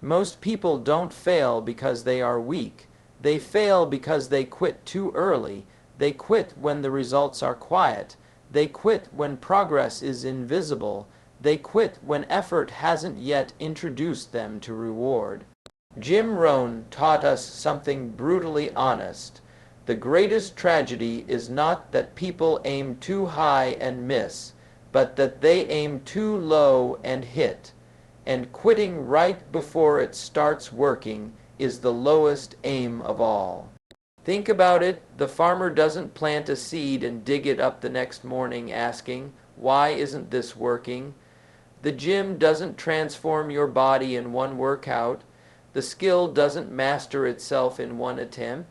Most people don't fail because they are weak. They fail because they quit too early. They quit when the results are quiet. They quit when progress is invisible. They quit when effort hasn't yet introduced them to reward. Jim Rohn taught us something brutally honest. The greatest tragedy is not that people aim too high and miss, but that they aim too low and hit. And quitting right before it starts working is the lowest aim of all. Think about it. The farmer doesn't plant a seed and dig it up the next morning asking, "Why isn't this working?" The gym doesn't transform your body in one workout. The skill doesn't master itself in one attempt.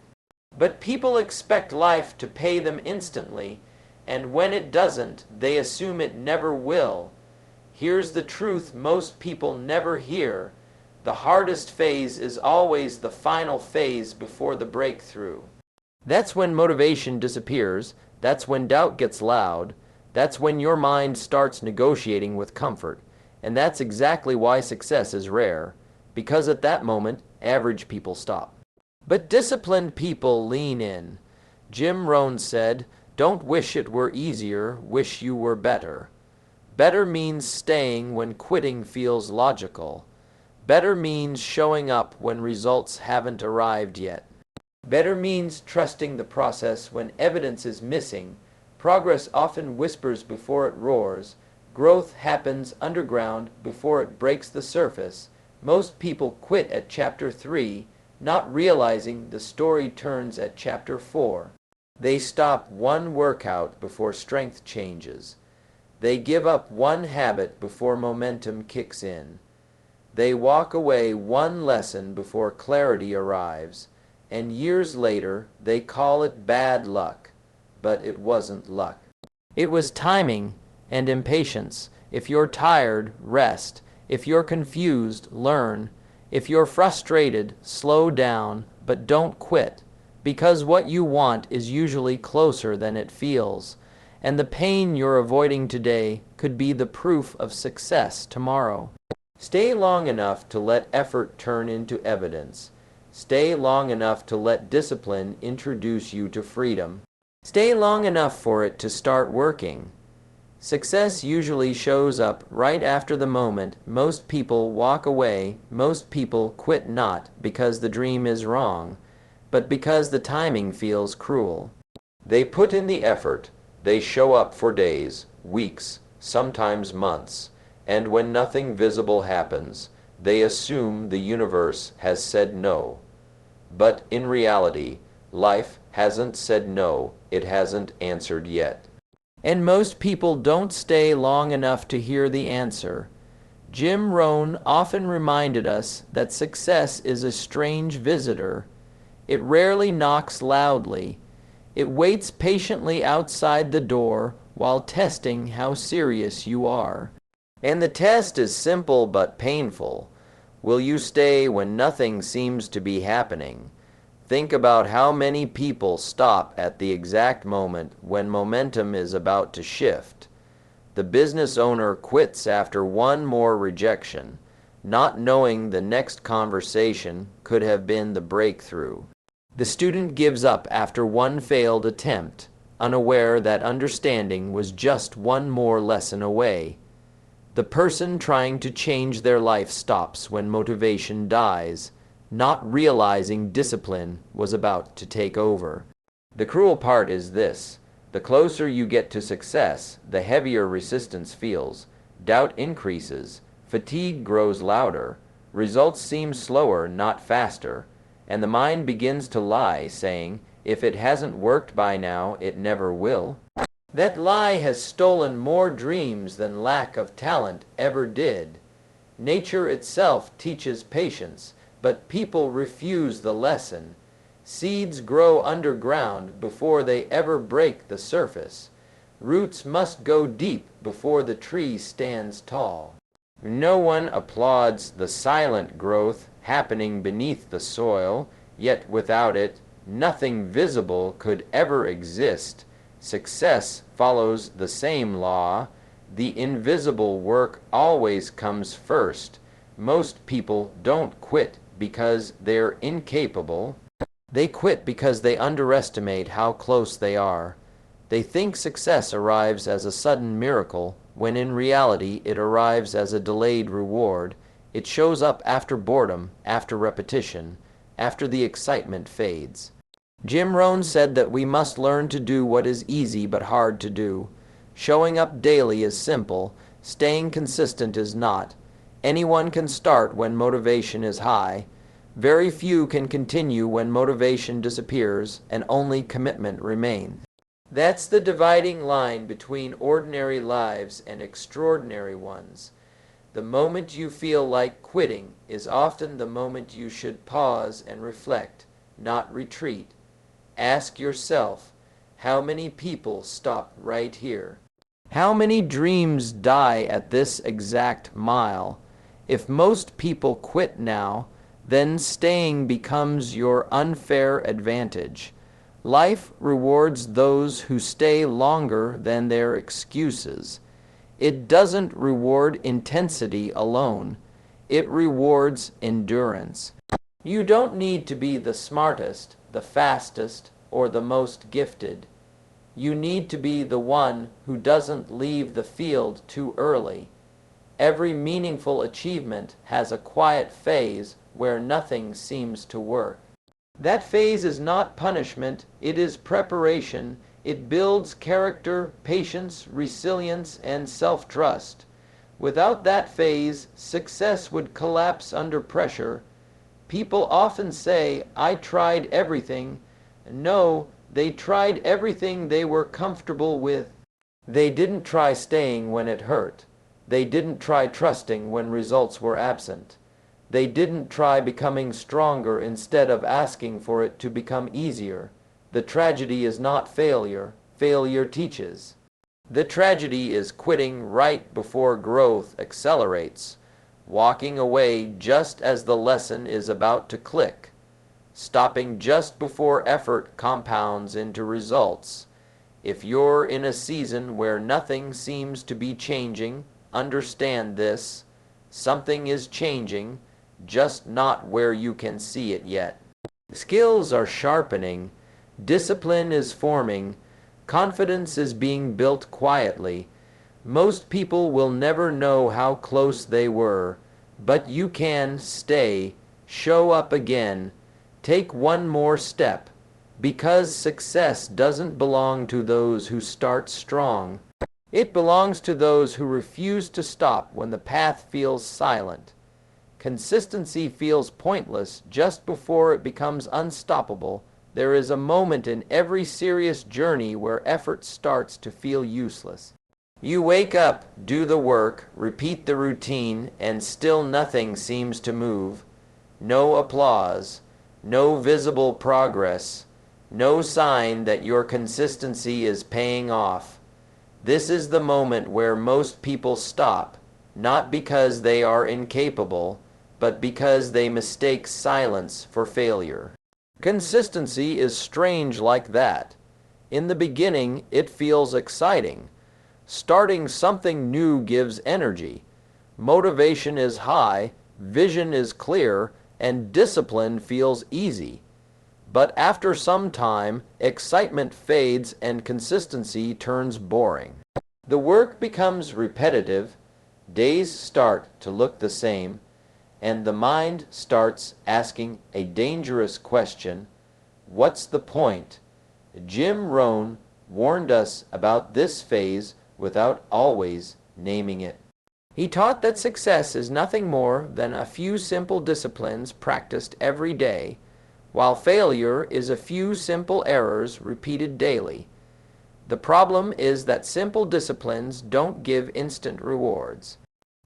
But people expect life to pay them instantly, and when it doesn't, they assume it never will. Here's the truth most people never hear. The hardest phase is always the final phase before the breakthrough. That's when motivation disappears. That's when doubt gets loud. That's when your mind starts negotiating with comfort. And that's exactly why success is rare. Because at that moment, average people stop. But disciplined people lean in. Jim Rohn said, "Don't wish it were easier, wish you were better." Better means staying when quitting feels logical. Better means showing up when results haven't arrived yet. Better means trusting the process when evidence is missing. Progress often whispers before it roars. Growth happens underground before it breaks the surface. Most people quit at chapter 3, not realizing the story turns at chapter 4. They stop one workout before strength changes. They give up one habit before momentum kicks in. They walk away one lesson before clarity arrives, and years later they call it bad luck. But it wasn't luck. It was timing and impatience. If you're tired, rest. If you're confused, learn. If you're frustrated, slow down, but don't quit, because what you want is usually closer than it feels, and the pain you're avoiding today could be the proof of success tomorrow. Stay long enough to let effort turn into evidence. Stay long enough to let discipline introduce you to freedom. Stay long enough for it to start working. Success usually shows up right after the moment most people walk away. Most people quit not because the dream is wrong, but because the timing feels cruel. They put in the effort. They show up for days, weeks, sometimes months, and when nothing visible happens, they assume the universe has said no. But in reality, life hasn't said no. It hasn't answered yet. And most people don't stay long enough to hear the answer. Jim Rohn often reminded us that success is a strange visitor. It rarely knocks loudly. It waits patiently outside the door while testing how serious you are. And the test is simple but painful. Will you stay when nothing seems to be happening? Think about how many people stop at the exact moment when momentum is about to shift. The business owner quits after one more rejection, not knowing the next conversation could have been the breakthrough. The student gives up after one failed attempt, unaware that understanding was just one more lesson away. The person trying to change their life stops when motivation dies, not realizing discipline was about to take over. The cruel part is this: the closer you get to success, the heavier resistance feels. Doubt increases, fatigue grows louder, results seem slower, not faster, and the mind begins to lie, saying, if it hasn't worked by now, it never will. That lie has stolen more dreams than lack of talent ever did. Nature itself teaches patience, but people refuse the lesson. Seeds grow underground before they ever break the surface. Roots must go deep before the tree stands tall. No one applauds the silent growth happening beneath the soil, yet without it, nothing visible could ever exist. Success follows the same law. The invisible work always comes first. Most people don't quit because they're incapable. They quit because they underestimate how close they are. They think success arrives as a sudden miracle, when in reality it arrives as a delayed reward. It shows up after boredom, after repetition, after the excitement fades. Jim Rohn said that we must learn to do what is easy but hard to do. Showing up daily is simple, staying consistent is not. Anyone can start when motivation is high. Very few can continue when motivation disappears and only commitment remains. That's the dividing line between ordinary lives and extraordinary ones. The moment you feel like quitting is often the moment you should pause and reflect, not retreat. Ask yourself, how many people stop right here? How many dreams die at this exact mile? If most people quit now, then staying becomes your unfair advantage. Life rewards those who stay longer than their excuses. It doesn't reward intensity alone. It rewards endurance. You don't need to be the smartest, the fastest, or the most gifted. You need to be the one who doesn't leave the field too early. Every meaningful achievement has a quiet phase where nothing seems to work. That phase is not punishment, it is preparation. It builds character, patience, resilience, and self-trust. Without that phase, success would collapse under pressure. People often say, "I tried everything." No, they tried everything they were comfortable with. They didn't try staying when it hurt. They didn't try trusting when results were absent. They didn't try becoming stronger instead of asking for it to become easier. The tragedy is not failure. Failure teaches. The tragedy is quitting right before growth accelerates, walking away just as the lesson is about to click, stopping just before effort compounds into results. If you're in a season where nothing seems to be changing, understand this: something is changing, just not where you can see it yet. Skills are sharpening, discipline is forming, confidence is being built quietly. Most people will never know how close they were, but you can stay, show up again, take one more step, because success doesn't belong to those who start strong. It belongs to those who refuse to stop when the path feels silent. Consistency feels pointless just before it becomes unstoppable. There is a moment in every serious journey where effort starts to feel useless. You wake up, do the work, repeat the routine, and still nothing seems to move. No applause, no visible progress, no sign that your consistency is paying off. This is the moment where most people stop, not because they are incapable, but because they mistake silence for failure. Consistency is strange like that. In the beginning, it feels exciting. Starting something new gives energy. Motivation is high, vision is clear, and discipline feels easy. But after some time, excitement fades and consistency turns boring. The work becomes repetitive, days start to look the same, and the mind starts asking a dangerous question: what's the point? Jim Rohn warned us about this phase without always naming it. He taught that success is nothing more than a few simple disciplines practiced every day, while failure is a few simple errors repeated daily. The problem is that simple disciplines don't give instant rewards.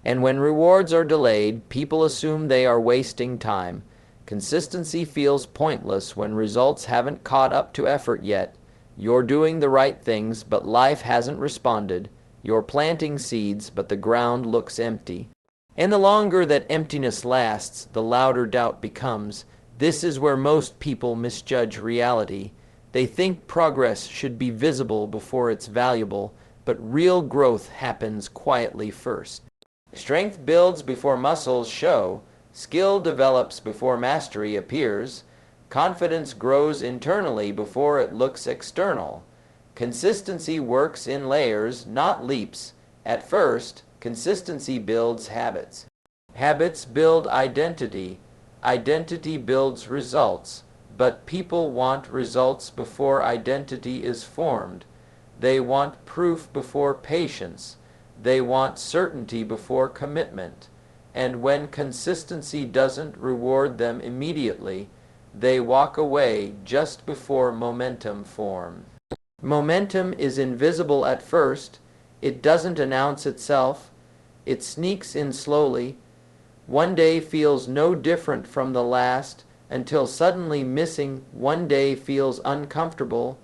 And when rewards are delayed, people assume they are wasting time. Consistency feels pointless when results haven't caught up to effort yet. You're doing the right things, but life hasn't responded. You're planting seeds, but the ground looks empty. And the longer that emptiness lasts, the louder doubt becomes. This is where most people misjudge reality. They think progress should be visible before it's valuable, but real growth happens quietly first. Strength builds before muscles show. Skill develops before mastery appears. Confidence grows internally before it looks external. Consistency works in layers, not leaps. At first, consistency builds habits. Habits build identity. Identity builds results. But people want results before identity is formed. They want proof before patience. They want certainty before commitment. And when consistency doesn't reward them immediately, they walk away just before momentum forms. Momentum is invisible at first. It doesn't announce itself. It sneaks in slowly. One day feels no different from the last until suddenly missing one day feels uncomfortable.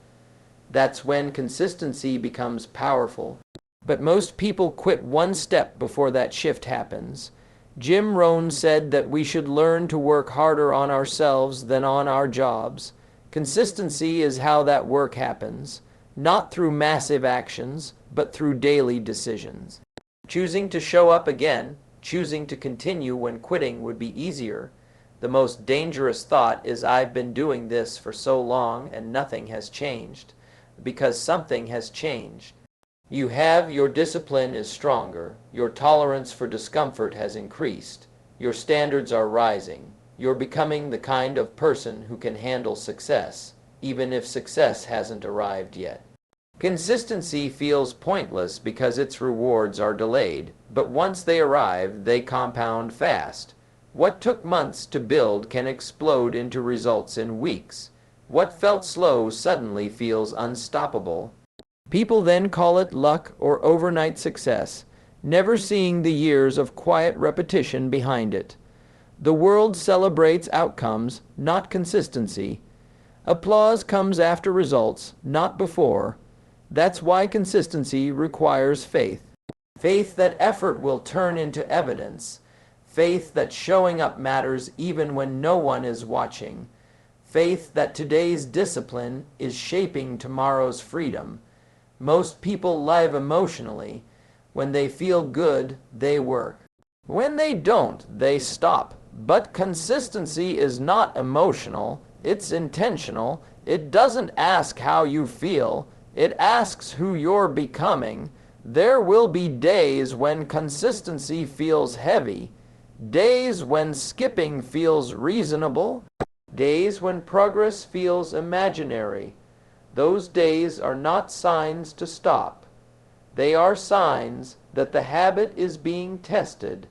That's when consistency becomes powerful. But most people quit one step before that shift happens. Jim Rohn said that we should learn to work harder on ourselves than on our jobs. Consistency is how that work happens, not through massive actions, but through daily decisions. Choosing to show up again, choosing to continue when quitting would be easier. The most dangerous thought is I've been doing this for so long and nothing has changed, because something has changed. Your discipline is stronger, your tolerance for discomfort has increased, your standards are rising, you're becoming the kind of person who can handle success, even if success hasn't arrived yet. Consistency feels pointless because its rewards are delayed, but once they arrive, they compound fast. What took months to build can explode into results in weeks. What felt slow suddenly feels unstoppable. People then call it luck or overnight success, never seeing the years of quiet repetition behind it. The world celebrates outcomes, not consistency. Applause comes after results, not before. That's why consistency requires faith. Faith that effort will turn into evidence. Faith that showing up matters even when no one is watching. Faith that today's discipline is shaping tomorrow's freedom. Most people live emotionally. When they feel good, they work. When they don't, they stop. But consistency is not emotional. It's intentional. It doesn't ask how you feel. It asks who you're becoming. There will be days when consistency feels heavy. Days when skipping feels reasonable. Days when progress feels imaginary. Those days are not signs to stop. They are signs that the habit is being tested,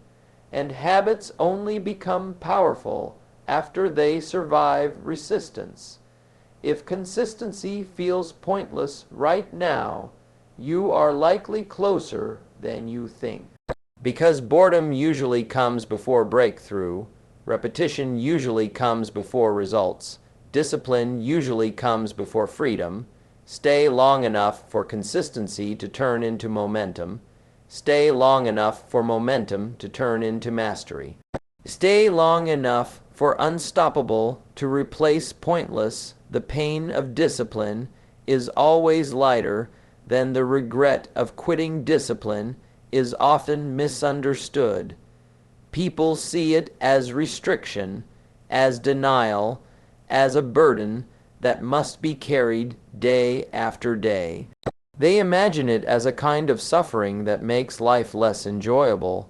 and habits only become powerful after they survive resistance. If consistency feels pointless right now, you are likely closer than you think. Because boredom usually comes before breakthrough, repetition usually comes before results, discipline usually comes before freedom. Stay long enough for consistency to turn into momentum. Stay long enough for momentum to turn into mastery. Stay long enough for unstoppable to replace pointless. The pain of discipline is always lighter than the regret of quitting. Discipline is often misunderstood. People see it as restriction, as denial, as a burden that must be carried day after day. They imagine it as a kind of suffering that makes life less enjoyable.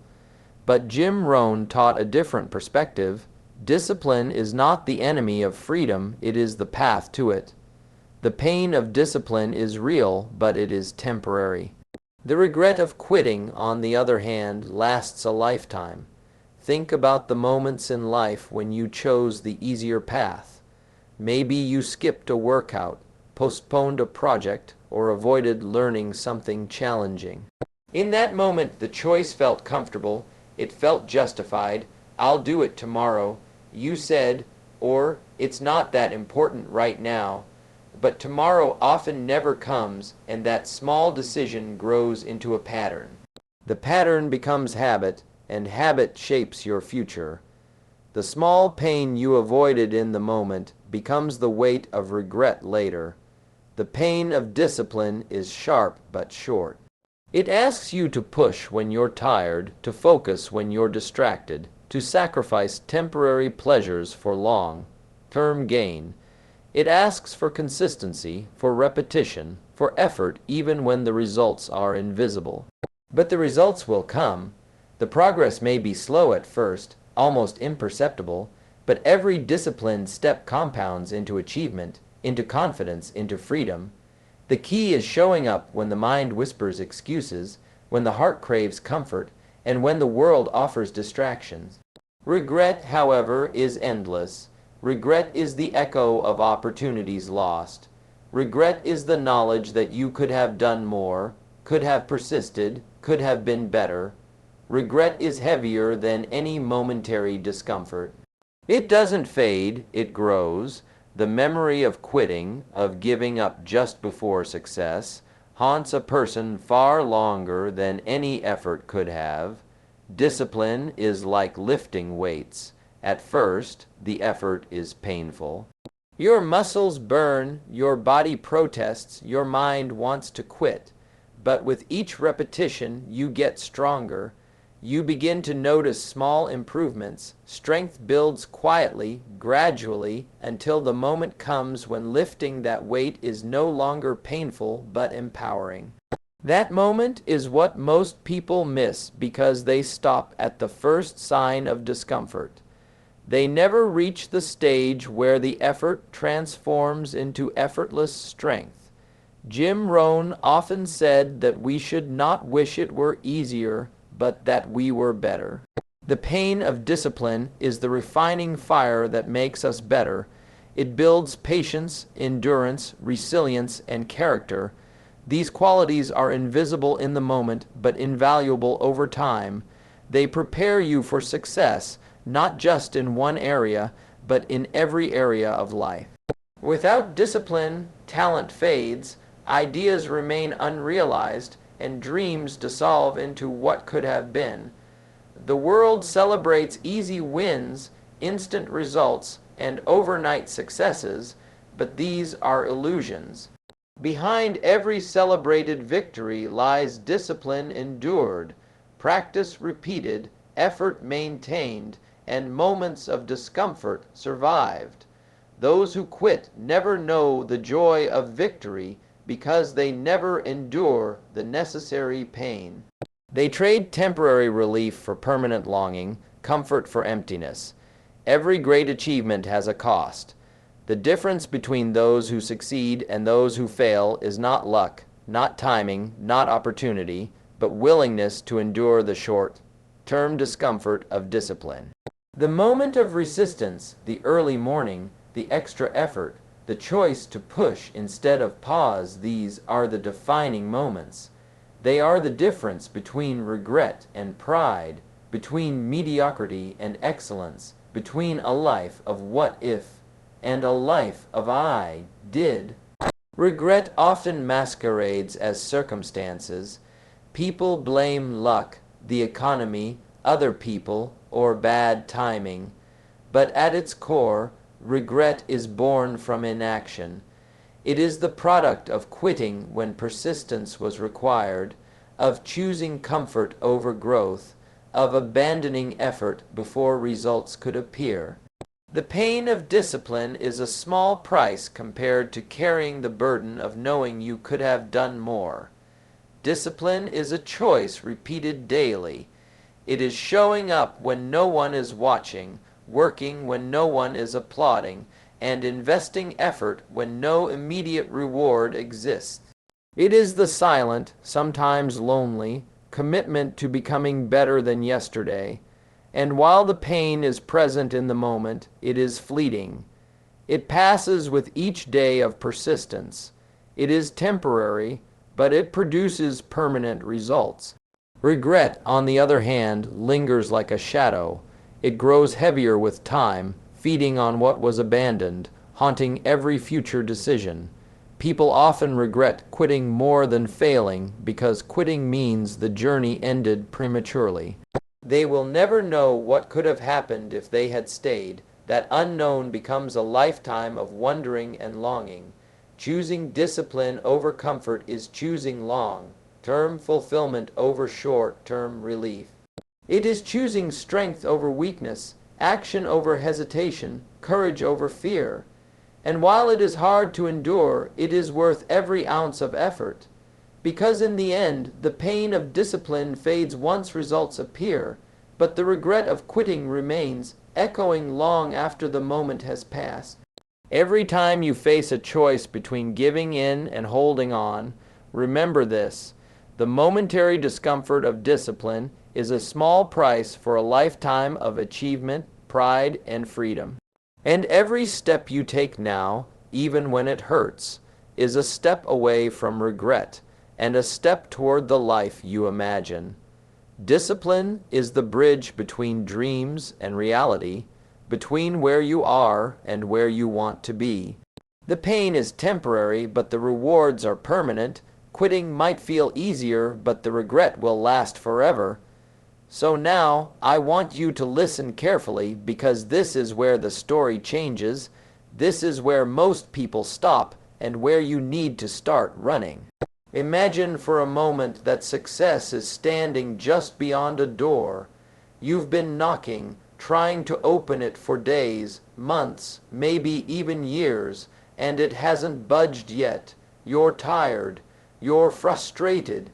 But Jim Rohn taught a different perspective. Discipline is not the enemy of freedom, it is the path to it. The pain of discipline is real, but it is temporary. The regret of quitting, on the other hand, lasts a lifetime. Think about the moments in life when you chose the easier path. Maybe you skipped a workout, postponed a project, or avoided learning something challenging. In that moment, the choice felt comfortable. It felt justified. I'll do it tomorrow. You said, or it's not that important right now. But tomorrow often never comes, and that small decision grows into a pattern. The pattern becomes habit, and habit shapes your future. The small pain you avoided in the moment becomes the weight of regret later. The pain of discipline is sharp but short. It asks you to push when you're tired, to focus when you're distracted, to sacrifice temporary pleasures for long-term gain. It asks for consistency, for repetition, for effort even when the results are invisible. But the results will come. The progress may be slow at first, almost imperceptible, but every disciplined step compounds into achievement, into confidence, into freedom. The key is showing up when the mind whispers excuses, when the heart craves comfort, and when the world offers distractions. Regret, however, is endless. Regret is the echo of opportunities lost. Regret is the knowledge that you could have done more, could have persisted, could have been better. Regret is heavier than any momentary discomfort. It doesn't fade, it grows. The memory of quitting, of giving up just before success, haunts a person far longer than any effort could have. Discipline is like lifting weights. At first, the effort is painful. Your muscles burn, your body protests, your mind wants to quit. But with each repetition, you get stronger. You begin to notice small improvements. Strength builds quietly, gradually, until the moment comes when lifting that weight is no longer painful but empowering. That moment is what most people miss because they stop at the first sign of discomfort. They never reach the stage where the effort transforms into effortless strength. Jim Rohn often said that we should not wish it were easier, but that we were better. The pain of discipline is the refining fire that makes us better. It builds patience, endurance, resilience, and character. These qualities are invisible in the moment, but invaluable over time. They prepare you for success, not just in one area, but in every area of life. Without discipline, talent fades, ideas remain unrealized, and dreams dissolve into what could have been. The world celebrates easy wins, instant results, and overnight successes, but these are illusions. Behind every celebrated victory lies discipline endured, practice repeated, effort maintained, and moments of discomfort survived. Those who quit never know the joy of victory because they never endure the necessary pain. They trade temporary relief for permanent longing, comfort for emptiness. Every great achievement has a cost. The difference between those who succeed and those who fail is not luck, not timing, not opportunity, but willingness to endure the short-term discomfort of discipline. The moment of resistance, the early morning, the extra effort, the choice to push instead of pause, these are the defining moments. They are the difference between regret and pride, between mediocrity and excellence, between a life of what if and a life of I did. Regret often masquerades as circumstances. People blame luck, the economy, other people, or bad timing. But at its core, regret is born from inaction. It is the product of quitting when persistence was required, of choosing comfort over growth, of abandoning effort before results could appear. The pain of discipline is a small price compared to carrying the burden of knowing you could have done more. Discipline is a choice repeated daily. It is showing up when no one is watching, working when no one is applauding, and investing effort when no immediate reward exists. It is the silent, sometimes lonely, commitment to becoming better than yesterday. And while the pain is present in the moment, it is fleeting. It passes with each day of persistence. It is temporary, but it produces permanent results. Regret, on the other hand, lingers like a shadow. It grows heavier with time, feeding on what was abandoned, haunting every future decision. People often regret quitting more than failing because quitting means the journey ended prematurely. They will never know what could have happened if they had stayed. That unknown becomes a lifetime of wondering and longing. Choosing discipline over comfort is choosing long. long-term fulfillment over short-term relief. It is choosing strength over weakness, action over hesitation, courage over fear. And while it is hard to endure, it is worth every ounce of effort. Because in the end, the pain of discipline fades once results appear, but the regret of quitting remains, echoing long after the moment has passed. Every time you face a choice between giving in and holding on, remember this: the momentary discomfort of discipline is a small price for a lifetime of achievement, pride, and freedom. And every step you take now, even when it hurts, is a step away from regret and a step toward the life you imagine. Discipline is the bridge between dreams and reality, between where you are and where you want to be. The pain is temporary, but the rewards are permanent. Quitting might feel easier, but the regret will last forever. So now, I want you to listen carefully, because this is where the story changes. This is where most people stop, and where you need to start running. Imagine for a moment that success is standing just beyond a door. You've been knocking, trying to open it for days, months, maybe even years, and it hasn't budged yet. You're tired. You're frustrated.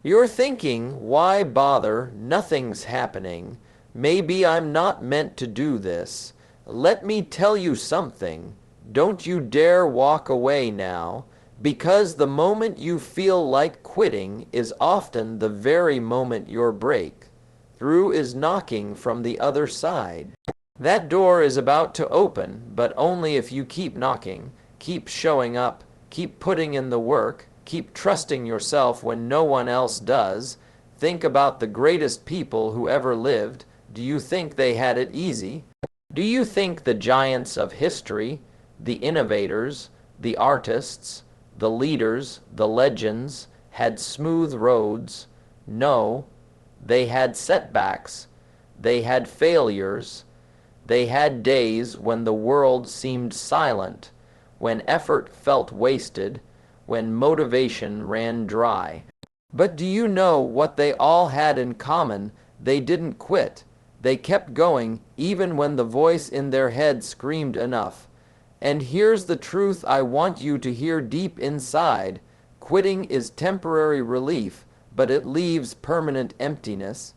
You're thinking, why bother? Nothing's happening. Maybe I'm not meant to do this. Let me tell you something. Don't you dare walk away now, because the moment you feel like quitting is often the very moment your breakthrough is knocking from the other side. That door is about to open, but only if you keep knocking, keep showing up, keep putting in the work, keep trusting yourself when no one else does. Think about the greatest people who ever lived. Do you think they had it easy? Do you think the giants of history, the innovators, the artists, the leaders, the legends, had smooth roads? No, they had setbacks. They had failures. They had days when the world seemed silent, when effort felt wasted, when motivation ran dry. But do you know what they all had in common? They didn't quit. They kept going, even when the voice in their head screamed enough. And here's the truth I want you to hear deep inside. Quitting is temporary relief, but it leaves permanent emptiness.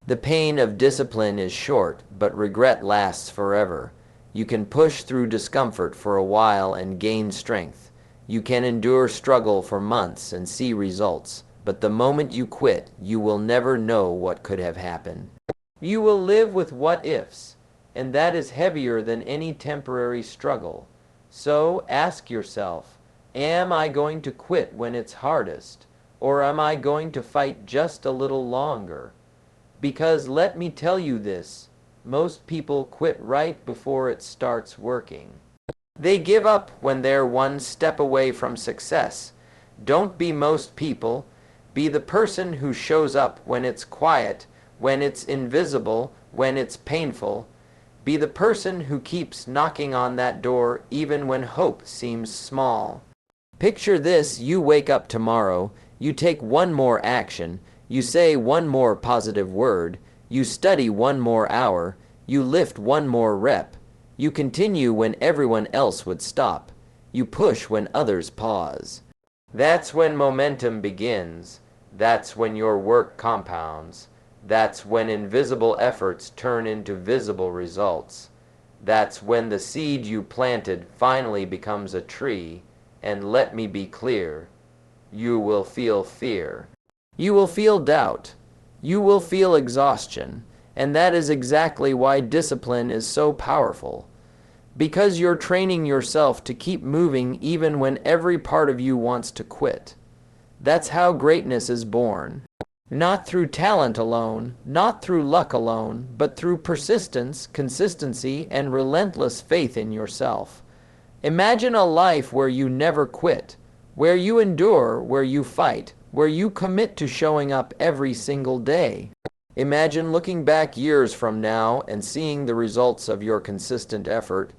The pain of discipline is short, but regret lasts forever. You can push through discomfort for a while and gain strength. You can endure struggle for months and see results. But the moment you quit, you will never know what could have happened. You will live with what-ifs, and that is heavier than any temporary struggle. So ask yourself, am I going to quit when it's hardest, or am I going to fight just a little longer? Because let me tell you this, most people quit right before it starts working. They give up when they're one step away from success. Don't be most people. Be the person who shows up when it's quiet, when it's invisible, when it's painful. Be the person who keeps knocking on that door even when hope seems small. Picture this: you wake up tomorrow, you take one more action, you say one more positive word, you study one more hour, you lift one more rep, you continue when everyone else would stop, you push when others pause. That's when momentum begins. That's when your work compounds. That's when invisible efforts turn into visible results. That's when the seed you planted finally becomes a tree. And let me be clear, you will feel fear. You will feel doubt. You will feel exhaustion. And that is exactly why discipline is so powerful. Because you're training yourself to keep moving even when every part of you wants to quit. That's how greatness is born. Not through talent alone, not through luck alone, but through persistence, consistency, and relentless faith in yourself. Imagine a life where you never quit, where you endure, where you fight, where you commit to showing up every single day. Imagine looking back years from now and seeing the results of your consistent effort.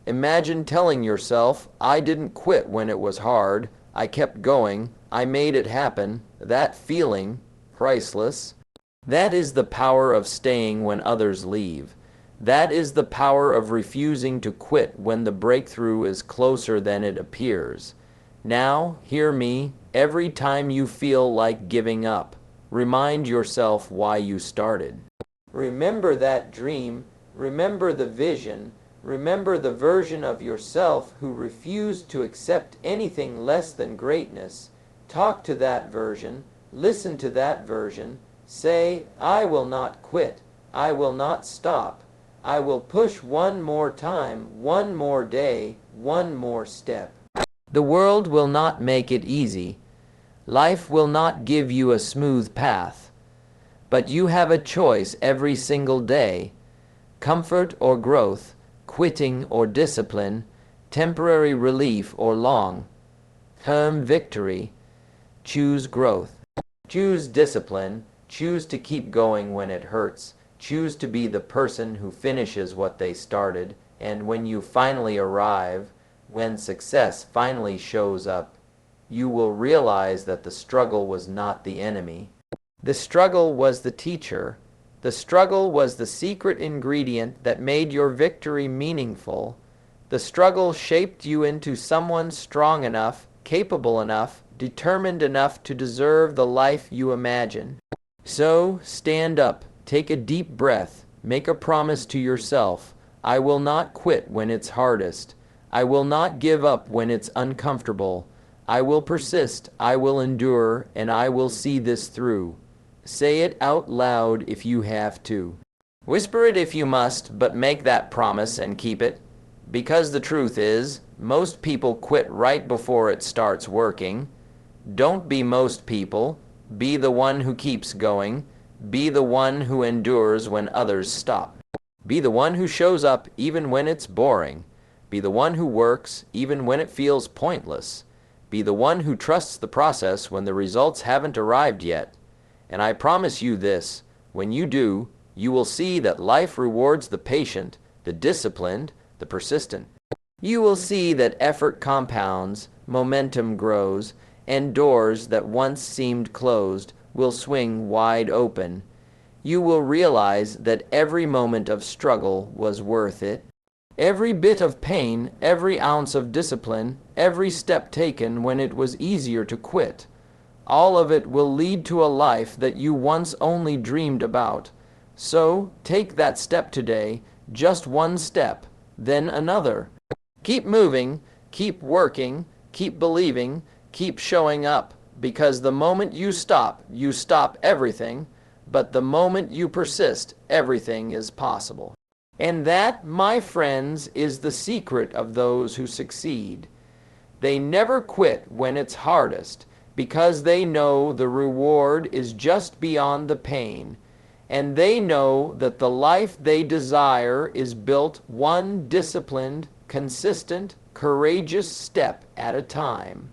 Imagine telling yourself, I didn't quit when it was hard. I kept going. I made it happen. That feeling, priceless. That is the power of staying when others leave. That is the power of refusing to quit when the breakthrough is closer than it appears. Now, hear me, every time you feel like giving up, remind yourself why you started. Remember that dream, remember the vision, remember the version of yourself who refused to accept anything less than greatness. Talk to that version, listen to that version, say, I will not quit, I will not stop. I will push one more time, one more day, one more step. The world will not make it easy. Life will not give you a smooth path. But you have a choice every single day. Comfort or growth, quitting or discipline, temporary relief or long-term victory. Choose growth. Choose discipline. Choose to keep going when it hurts. Choose to be the person who finishes what they started, and when you finally arrive, when success finally shows up, you will realize that the struggle was not the enemy. The struggle was the teacher. The struggle was the secret ingredient that made your victory meaningful. The struggle shaped you into someone strong enough, capable enough, determined enough to deserve the life you imagine. So, stand up. Take a deep breath. Make a promise to yourself. I will not quit when it's hardest. I will not give up when it's uncomfortable. I will persist, I will endure, and I will see this through. Say it out loud if you have to. Whisper it if you must, but make that promise and keep it. Because the truth is, most people quit right before it starts working. Don't be most people. Be the one who keeps going. Be the one who endures when others stop. Be the one who shows up even when it's boring. Be the one who works even when it feels pointless. Be the one who trusts the process when the results haven't arrived yet. And I promise you this, when you do, you will see that life rewards the patient, the disciplined, the persistent. You will see that effort compounds, momentum grows, and doors that once seemed closed will swing wide open. You will realize that every moment of struggle was worth it. Every bit of pain, every ounce of discipline, every step taken when it was easier to quit. All of it will lead to a life that you once only dreamed about. So, take that step today, just one step, then another. Keep moving, keep working, keep believing, keep showing up. Because the moment you stop everything, but the moment you persist, everything is possible. And that, my friends, is the secret of those who succeed. They never quit when it's hardest, because they know the reward is just beyond the pain, and they know that the life they desire is built one disciplined, consistent, courageous step at a time.